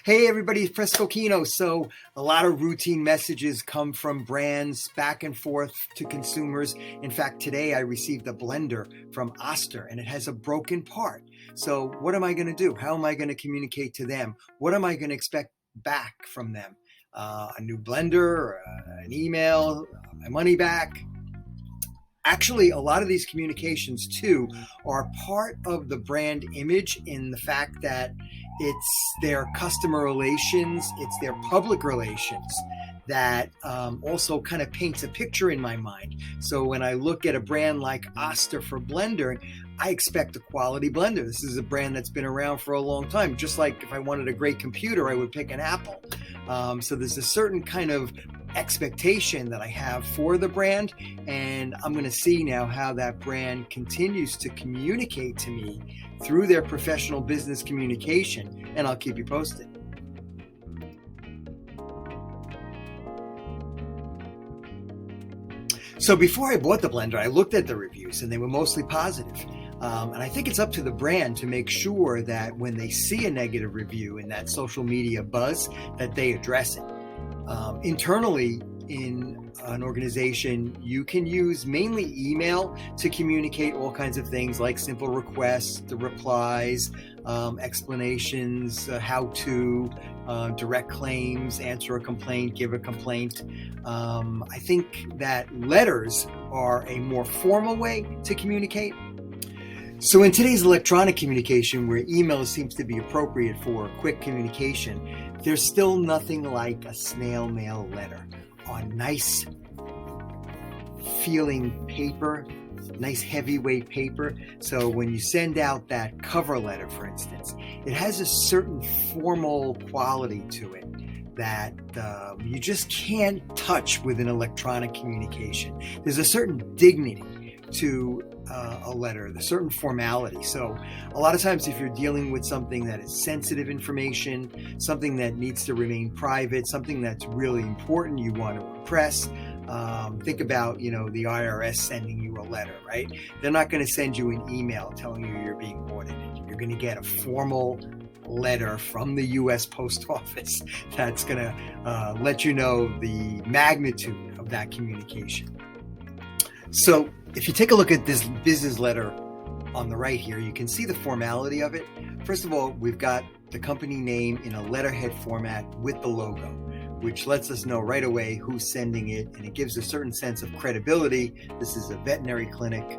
Hey everybody, press Cokkinos. So a lot of routine messages come from brands back and forth to consumers. In fact, today I received a blender from Oster and it has a broken part. So what am I going to do? How am I going to communicate to them? What am I going to expect back from them? A new blender, an email, my money back? Actually, a lot of these communications too are part of the brand image in the fact that it's their customer relations, it's their public relations that also kind of paints a picture in my mind. So when I look at a brand like Oster for blender, I expect a quality blender. This is a brand that's been around for a long time. Just like if I wanted a great computer, I would pick an Apple. So there's a certain kind of expectation that I have for the brand, and I'm going to see now how that brand continues to communicate to me through their professional business communication, and I'll keep you posted. So before I bought the blender, I looked at the reviews and they were mostly positive. And I think it's up to the brand to make sure that when they see a negative review in that social media buzz, that they address it. Internally in an organization, you can use mainly email to communicate all kinds of things like simple requests, the replies, explanations, how to, direct claims, answer a complaint, give a complaint. I think that letters are a more formal way to communicate. So in today's electronic communication, where email seems to be appropriate for quick communication, there's still nothing like a snail mail letter on nice feeling paper, nice heavyweight paper. So when you send out that cover letter, for instance, it has a certain formal quality to it that you just can't touch with an electronic communication. There's a certain dignity to a letter, the certain formality. So a lot of times if you're dealing with something that is sensitive information, something that needs to remain private, something that's really important you want to impress, think about, the IRS sending you a letter, right? They're not going to send you an email telling you you're being audited. You're going to get a formal letter from the U.S. Post Office that's going to let you know the magnitude of that communication. So if you take a look at this business letter on the right here, you can see the formality of it. First of all, we've got the company name in a letterhead format with the logo, which lets us know right away who's sending it, and it gives a certain sense of credibility. This is a veterinary clinic.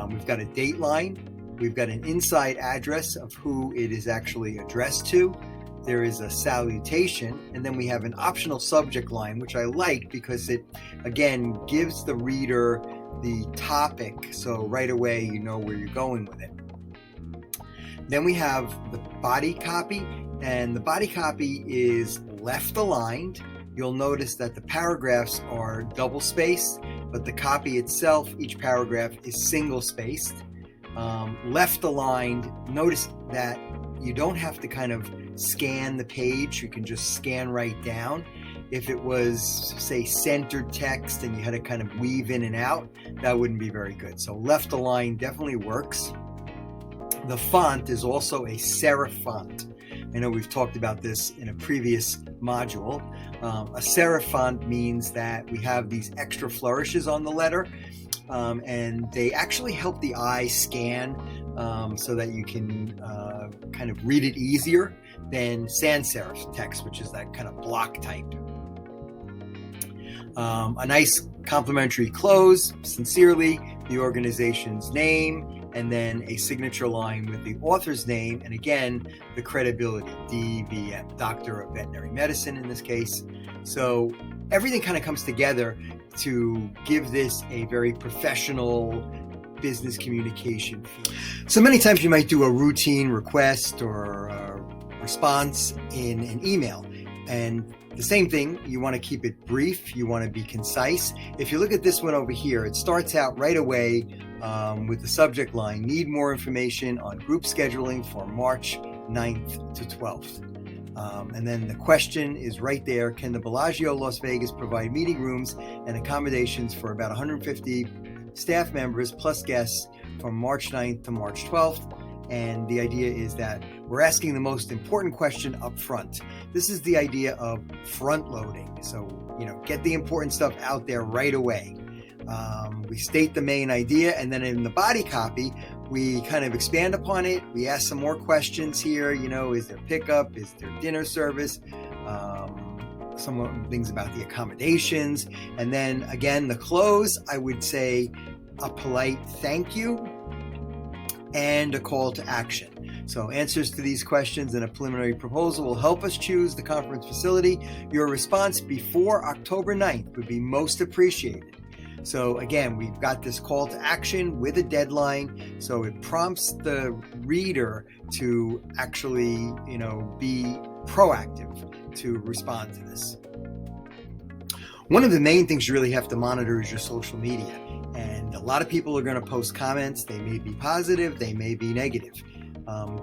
We've got a date line. We've got an inside address of who it is actually addressed to. There is a salutation, and then we have an optional subject line, which I like because it, again, gives the reader the topic, so right away you know where you're going with it. Then we have the body copy, and the body copy is left aligned. You'll notice that the paragraphs are double spaced, but the copy itself, each paragraph is single spaced. Left aligned, notice that you don't have to kind of scan the page, you can just scan right down. If it was, say, centered text and you had to kind of weave in and out, that wouldn't be very good. So left aligned definitely works. The font is also a serif font. I know we've talked about this in a previous module. A serif font means that we have these extra flourishes on the letter, and they actually help the eye scan so that you can kind of read it easier than sans serif text, which is that kind of block type. A nice complimentary close, sincerely, the organization's name, and then a signature line with the author's name, and again, the credibility, DVM, Doctor of Veterinary Medicine in this case. So everything kind of comes together to give this a very professional business communication feel. So many times you might do a routine request or a response in an email, and the same thing, you want to keep it brief, you want to be concise. If you look at this one over here, it starts out right away with the subject line, need more information on group scheduling for March 9th to 12th. And then the question is right there, can the Bellagio Las Vegas provide meeting rooms and accommodations for about 150 staff members plus guests from March 9th to March 12th? And the idea is that We're asking the most important question up front. This is the idea of front loading. So, get the important stuff out there right away. We state the main idea, and then in the body copy, we kind of expand upon it. We ask some more questions here. Is there pickup? Is there dinner service? Some things about the accommodations. And then again, the close, I would say a polite thank you and a call to action. So answers to these questions and a preliminary proposal will help us choose the conference facility. Your response before October 9th would be most appreciated. So again, we've got this call to action with a deadline. So it prompts the reader to actually, be proactive to respond to this. One of the main things you really have to monitor is your social media. And a lot of people are going to post comments. They may be positive, they may be negative.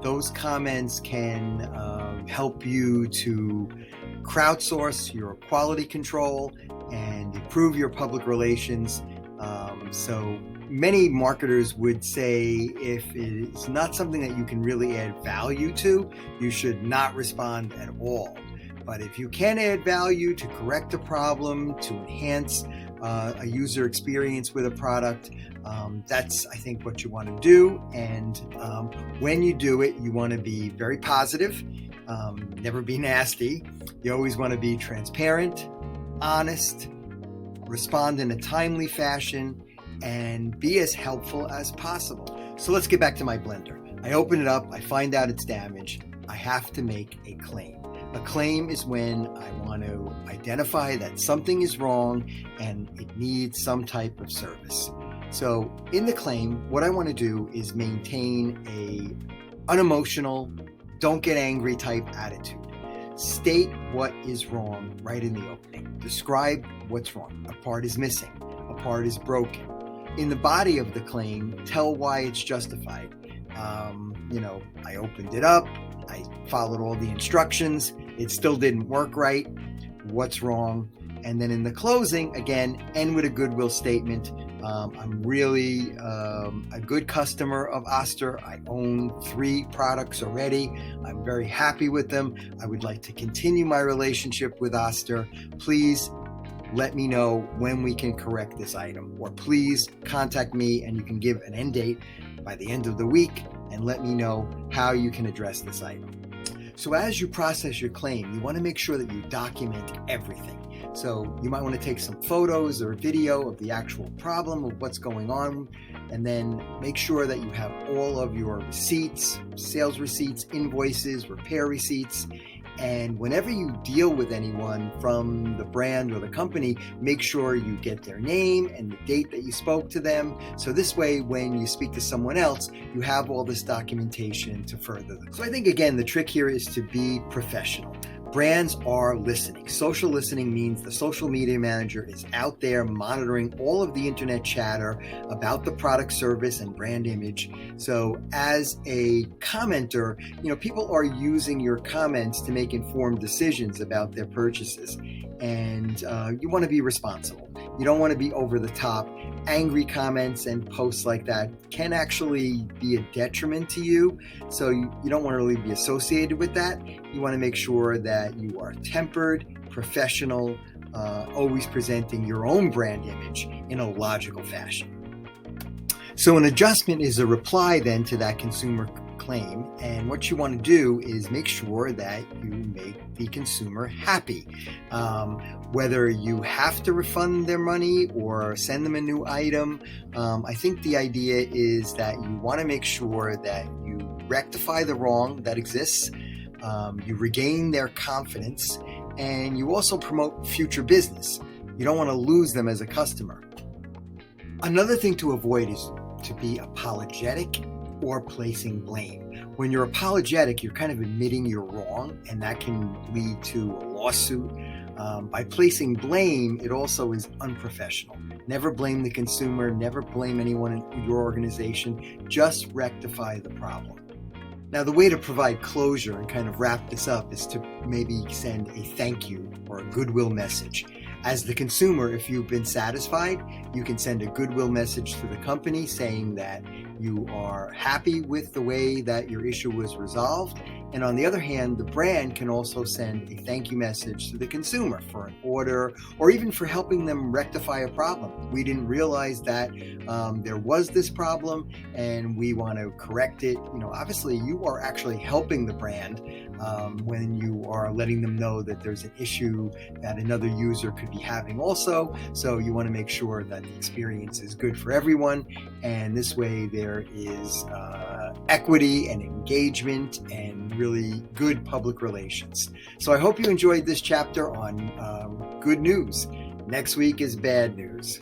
Those comments can help you to crowdsource your quality control and improve your public relations. So many marketers would say if it's not something that you can really add value to, you should not respond at all. But if you can add value to correct a problem, to enhance a user experience with a product, that's, I think, what you want to do. And when you do it, you want to be very positive, never be nasty. You always want to be transparent, honest, respond in a timely fashion, and be as helpful as possible. So let's get back to my blender. I open it up, I find out it's damaged. I have to make a claim. A claim is when I want to identify that something is wrong and it needs some type of service. So in the claim, what I want to do is maintain a unemotional, don't get angry type attitude. State what is wrong right in the opening. Describe what's wrong. A part is missing. A part is broken. In the body of the claim, tell why it's justified. I opened it up. I followed all the instructions. It still didn't work right. What's wrong? And then in the closing, again, end with a goodwill statement. I'm really a good customer of Oster. I own 3 products already. I'm very happy with them. I would like to continue my relationship with Oster. Please let me know when we can correct this item, or please contact me and you can give an end date by the end of the week and let me know how you can address this item. So as you process your claim, you want to make sure that you document everything. So you might want to take some photos or video of the actual problem, of what's going on, and then make sure that you have all of your receipts, sales receipts, invoices, repair receipts. And whenever you deal with anyone from the brand or the company, make sure you get their name and the date that you spoke to them. So this way, when you speak to someone else, you have all this documentation to further the. So I think, again, the trick here is to be professional. Brands are listening. Social listening means the social media manager is out there monitoring all of the internet chatter about the product, service, and brand image. So as a commenter, people are using your comments to make informed decisions about their purchases. And you want to be responsible. You don't want to be over the top. Angry comments and posts like that can actually be a detriment to you. So you don't want to really be associated with that. You want to make sure that you are tempered, professional, always presenting your own brand image in a logical fashion. So an adjustment is a reply then to that consumer claim, and what you want to do is make sure that you make the consumer happy. Whether you have to refund their money or send them a new item, I think the idea is that you want to make sure that you rectify the wrong that exists, you regain their confidence, and you also promote future business. You don't want to lose them as a customer. Another thing to avoid is to be apologetic or placing blame. When you're apologetic, you're kind of admitting you're wrong, and that can lead to a lawsuit. By placing blame, it also is unprofessional. Never blame the consumer, never blame anyone in your organization, just rectify the problem. Now, the way to provide closure and kind of wrap this up is to maybe send a thank you or a goodwill message. As the consumer, if you've been satisfied, you can send a goodwill message to the company saying that you are happy with the way that your issue was resolved And on the other hand, the brand can also send a thank you message to the consumer for an order or even for helping them rectify a problem. We didn't realize that there was this problem and we want to correct it. Obviously you are actually helping the brand when you are letting them know that there's an issue that another user could be having also. So you want to make sure that the experience is good for everyone. And this way there is equity and engagement and really good public relations. So I hope you enjoyed this chapter on good news. Next week is bad news.